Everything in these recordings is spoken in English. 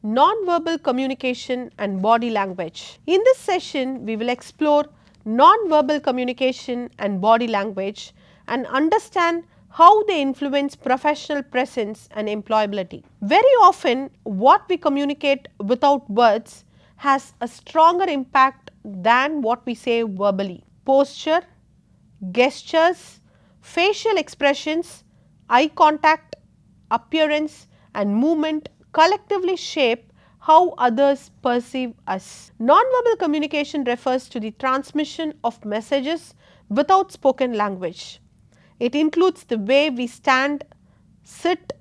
non-verbal communication and body language. In this session, we will explore non-verbal communication and body language and understand how they influence professional presence and employability. Very often, what we communicate without words has a stronger impact than what we say verbally. Posture, gestures, facial expressions, eye contact, appearance and movement collectively shape how others perceive us. Nonverbal communication refers to the transmission of messages without spoken language. It includes the way we stand, sit,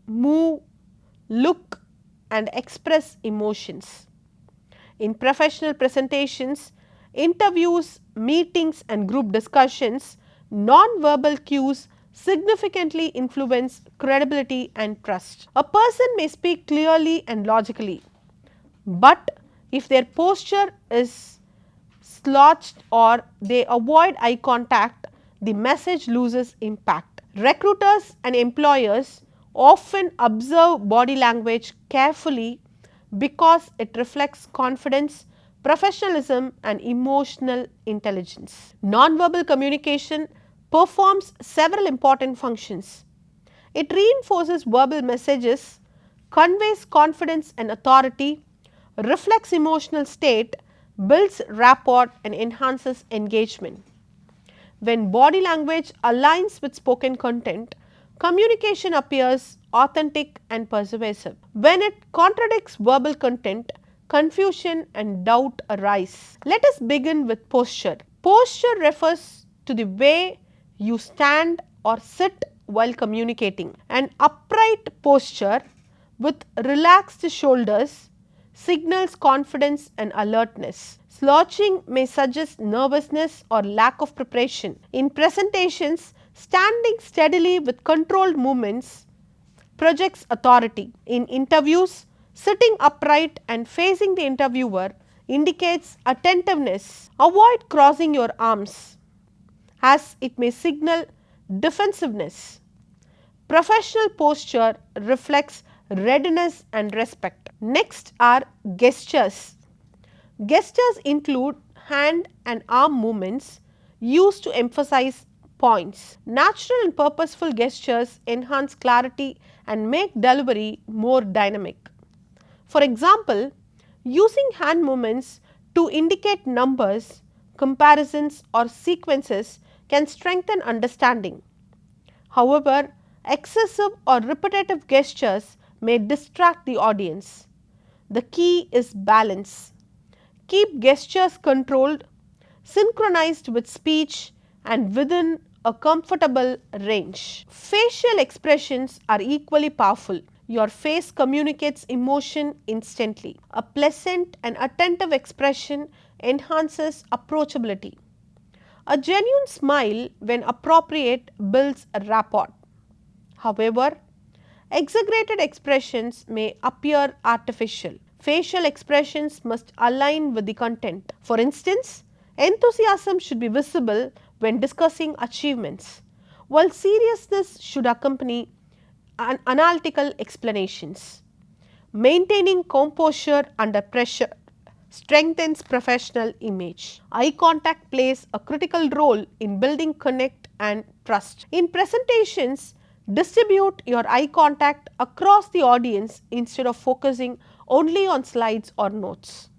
move, look and express emotions. In professional presentations, interviews, meetings and group discussions, non-verbal cues significantly influence credibility and trust. A person may speak clearly and logically, but if their posture is slouched or they avoid eye contact, the message loses impact. Recruiters and employers often observe body language carefully because it reflects confidence, professionalism and emotional intelligence. Nonverbal communication performs several important functions. It reinforces verbal messages, conveys confidence and authority, reflects emotional state, builds rapport and enhances engagement. When body language aligns with spoken content, communication appears authentic and persuasive. When it contradicts verbal content, confusion and doubt arise. Let us begin with posture. Posture refers to the way you stand or sit while communicating. An upright posture with relaxed shoulders signals confidence and alertness. Slouching may suggest nervousness or lack of preparation. In presentations, standing steadily with controlled movements projects authority. In interviews, sitting upright and facing the interviewer indicates attentiveness. Avoid crossing your arms as it may signal defensiveness. Professional posture reflects readiness and respect. Next are gestures. Gestures include hand and arm movements used to emphasize points. Natural and purposeful gestures enhance clarity and make delivery more dynamic. For example, using hand movements to indicate numbers, comparisons or sequences can strengthen understanding. However, excessive or repetitive gestures may distract the audience. The key is balance. Keep gestures controlled, synchronized with speech and within a comfortable range. Facial expressions are equally powerful. Your face communicates emotion instantly. A pleasant and attentive expression enhances approachability. A genuine smile, when appropriate, builds a rapport. However, exaggerated expressions may appear artificial. Facial expressions must align with the content. For instance, enthusiasm should be visible when discussing achievements, while seriousness should accompany analytical explanations. Maintaining composure under pressure strengthens professional image. Eye contact plays a critical role in building connect and trust. In presentations, distribute your eye contact across the audience instead of focusing only on slides or notes.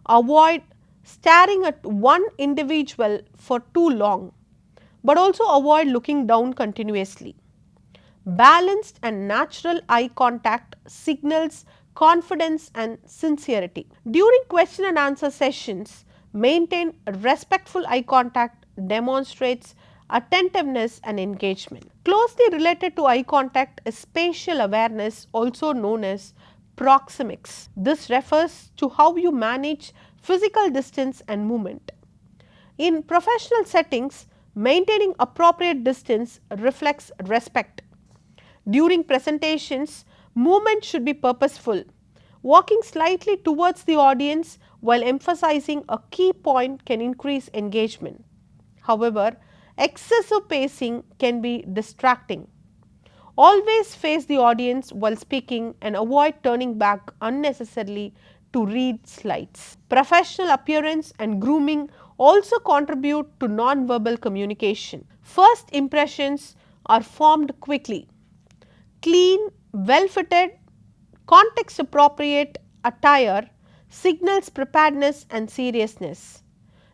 Avoid staring at one individual for too long, but also avoid looking down continuously. Balanced and natural eye contact signals confidence and sincerity. During question and answer sessions, maintain respectful eye contact demonstrates attentiveness and engagement. Closely related to eye contact is spatial awareness, also known as proxemics. This refers to how you manage physical distance and movement. In professional settings, maintaining appropriate distance reflects respect. During presentations, movement should be purposeful. Walking slightly towards the audience while emphasizing a key point can increase engagement. However, excessive pacing can be distracting. Always face the audience while speaking and avoid turning back unnecessarily to read slides. Professional appearance and grooming also contribute to non-verbal communication. First impressions are formed quickly. Clean, well-fitted, context-appropriate attire signals preparedness and seriousness.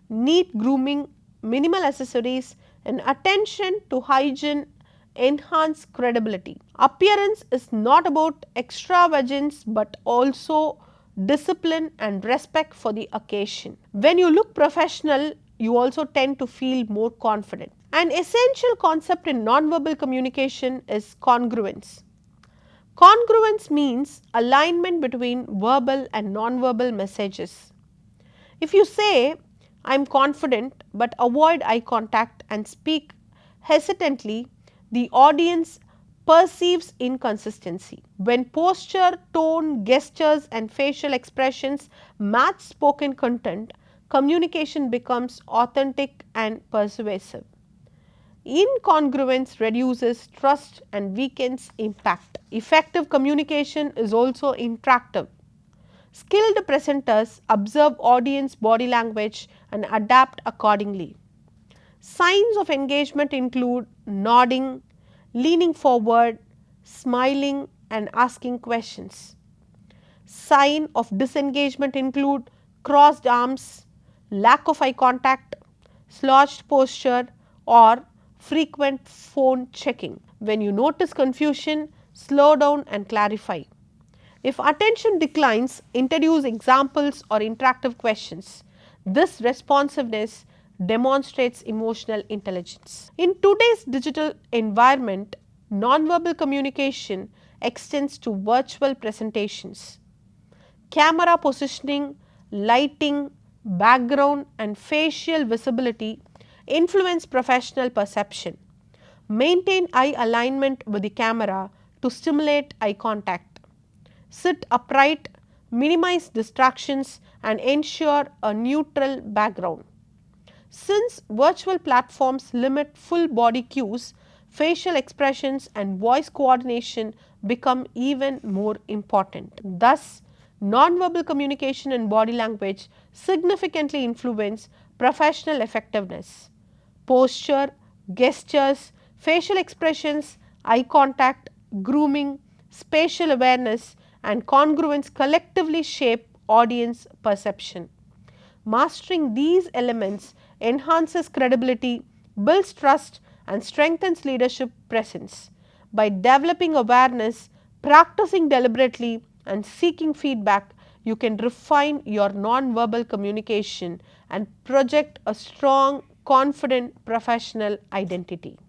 Neat grooming, minimal accessories, and attention to hygiene enhance credibility. Appearance is not about extravagance but also discipline and respect for the occasion. When you look professional, you also tend to feel more confident. An essential concept in nonverbal communication is congruence. Congruence means alignment between verbal and nonverbal messages. If you say, I am confident but avoid eye contact and speak hesitantly, the audience perceives inconsistency. When posture, tone, gestures, and facial expressions match spoken content, communication becomes authentic and persuasive. Incongruence reduces trust and weakens impact. Effective communication is also interactive. Skilled presenters observe audience body language and adapt accordingly. Signs of engagement include nodding, leaning forward, smiling, and asking questions. Signs of disengagement include crossed arms, lack of eye contact, slouched posture, or frequent phone checking. When you notice confusion, slow down and clarify. If attention declines, introduce examples or interactive questions. This responsiveness demonstrates emotional intelligence. In today's digital environment, nonverbal communication extends to virtual presentations. Camera positioning, lighting, background, and facial visibility influence professional perception. Maintain eye alignment with the camera to stimulate eye contact. Sit upright, minimize distractions, and ensure a neutral background. Since virtual platforms limit full body cues, facial expressions and voice coordination become even more important. Thus, nonverbal communication and body language significantly influence professional effectiveness. Posture, gestures, facial expressions, eye contact, grooming, spatial awareness, and congruence collectively shape audience perception. Mastering these elements enhances credibility, builds trust, and strengthens leadership presence. By developing awareness, practicing deliberately, and seeking feedback, you can refine your non-verbal communication and project a strong, confident professional identity.